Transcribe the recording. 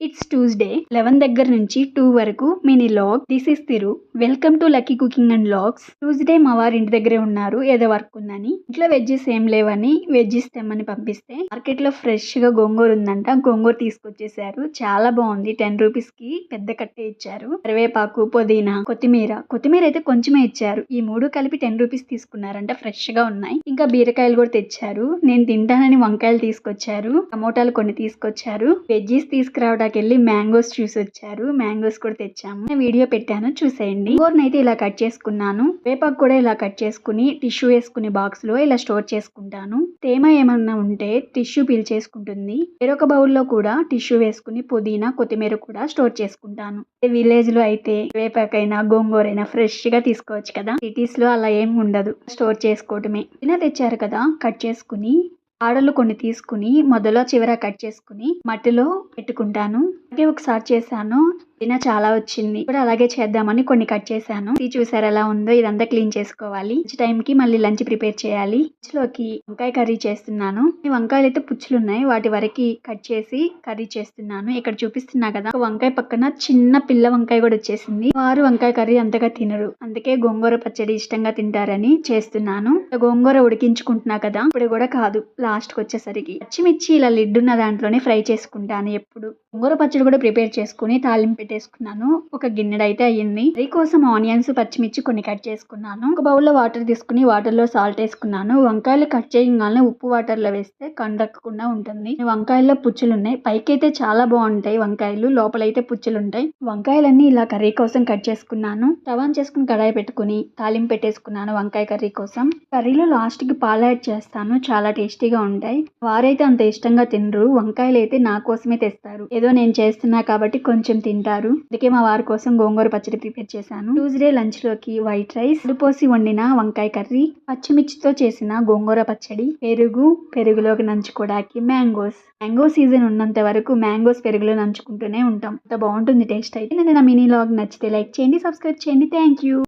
It's Tuesday 11 దగ్గర నుంచి 2 వరకు mini vlog. This is Thiru. Welcome to lucky cooking and vlogs. Tuesday మా వారు ఇంటి దగ్గరే ఉన్నారు, ఏదో వర్క్ ఉందని. ఇంట్లో వెజ్జెస్ ఏం లేవని వెజ్జెస్ తెమ్మని పంపిస్తే మార్కెట్ లో ఫ్రెష్ గా గోంగూర ఉందంట. గోంగూర తీసుకొచ్చేసారు. చాలా బాగుంది. 10 రూపీస్ కి పెద్ద కట్టే ఇచ్చారు. కరివేపాకు, పుదీనా, కొత్తిమీర అయితే కొంచెమే ఇచ్చారు. ఈ మూడు కలిపి 10 రూపీస్ తీసుకున్నారంట. ఫ్రెష్ గా ఉన్నాయి. ఇంకా బీరకాయలు కూడా తెచ్చారు. నేను తింటానని వంకాయలు తీసుకొచ్చారు. టమోటాలు కొన్ని తీసుకొచ్చారు. వెజ్జెస్ తీసుకురావడానికి వెళ్ళి మ్యాంగోస్ చూసి వచ్చారు. మ్యాంగోస్ కూడా తెచ్చాము. నేను వీడియో పెట్టాను, చూసేయండి. గోర్నైతే ఇలా కట్ చేసుకున్నాను. వేపాకు కూడా ఇలా కట్ చేసుకుని టిష్యూ వేసుకుని బాక్స్ లో ఇలా స్టోర్ చేసుకుంటాను. తేమ ఏమన్నా ఉంటే టిష్యూ పీల్చేసుకుంటుంది. వేరొక బౌల్లో కూడా టిష్యూ వేసుకుని పుదీనా, కొత్తిమీర కూడా స్టోర్ చేసుకుంటాను. విలేజ్ లో అయితే వేపాకైనా గోంగూరైనా ఫ్రెష్ గా తీసుకోవచ్చు కదా. సిటీస్ లో అలా ఏం ఉండదు, స్టోర్ చేసుకోవటమే. ఇలా తెచ్చారు కదా, కట్ చేసుకుని ఆడలు కొన్ని తీసుకుని మొదలో చివర కట్ చేసుకుని మట్టిలో పెట్టుకుంటాను. అలాగే ఒకసారి చేశాను, పుదీనా చాలా వచ్చింది. ఇప్పుడు అలాగే చేద్దామని కొన్ని కట్ చేశాను. ఇది చూసారు ఎలా ఉందో. ఇదంతా క్లీన్ చేసుకోవాలి. లంచ్ టైం కి మళ్ళీ లంచ్ ప్రిపేర్ చేయాలి. లంచ్ లోకి వంకాయ కర్రీ చేస్తున్నాను. ఈ వంకాయలు అయితే పుచ్చులు ఉన్నాయి, వాటి వరకు కట్ చేసి కర్రీ చేస్తున్నాను. ఇక్కడ చూపిస్తున్నా కదా, ఒక వంకాయ పక్కన చిన్న పిల్ల వంకాయ కూడా వచ్చేసింది. వారు వంకాయ కర్రీ అంతగా తినరు, అందుకే గోంగూర పచ్చడి ఇష్టంగా తింటారని చేస్తున్నాను. గోంగూర ఉడికించుకుంటున్నా కదా, ఇప్పుడు కూడా కాదు, లాస్ట్ కి వచ్చేసరికి పచ్చిమిర్చి ఇలా లిడ్ ఉన్న దాంట్లోనే ఫ్రై చేసుకుంటాను ఎప్పుడు. గోంగూర పచ్చడి కూడా ప్రిపేర్ చేసుకుని తాలింపు పెట్టేసుకున్నాను. ఒక గిన్నెడు అయితే అయ్యింది. కర్రీ కోసం ఆనియన్స్, పచ్చిమిర్చి కొన్ని కట్ చేసుకున్నాను. ఒక బౌల్లో వాటర్ తీసుకుని వాటర్ లో సాల్ట్ వేసుకున్నాను. వంకాయలు కట్ చేయగానే ఉప్పు వాటర్ లో వేస్తే కందక్కకుండా ఉంటుంది. వంకాయల్లో పుచ్చులు ఉన్నాయి. పైకి అయితే చాలా బాగుంటాయి వంకాయలు, లోపలైతే పుచ్చులు ఉంటాయి. వంకాయలన్నీ ఇలా కర్రీ కోసం కట్ చేసుకున్నాను. స్టవ్ ఆన్ చేసుకుని కడాయి పెట్టుకుని తాలింపు పెట్టేసుకున్నాను వంకాయ కర్రీ కోసం. కర్రీలో లాస్ట్ కి పాలు యాడ్ చేస్తాను, చాలా టేస్టీగా ఉంటాయి. వారైతే అంత ఇష్టంగా తినరు. వంకాయలు అయితే నా కోసమే తెస్తారు. ఏదో నేను చేస్తున్నా కాబట్టి కొంచెం తింటారు. అందుకే మా వారి కోసం గోంగూర పచ్చడి ప్రిపేర్ చేశాను. ట్యూస్డే లంచ్ లోకి వైట్ రైస్, ఉడిపోసి వండిన వంకాయ కర్రీ, పచ్చిమిర్చితో చేసిన గోంగూర పచ్చడి, పెరుగులోకి నంచుకోవడానికి మ్యాంగో సీజన్ ఉన్నంత వరకు మ్యాంగోస్ పెరుగులో నంచుకుంటూనే ఉంటాం. అంత బాగుంటుంది టేస్ట్ అయితే. నా మినీ లాగ్ నచ్చితే లైక్ చేయండి, సబ్స్క్రైబ్ చేయండి. Thank you.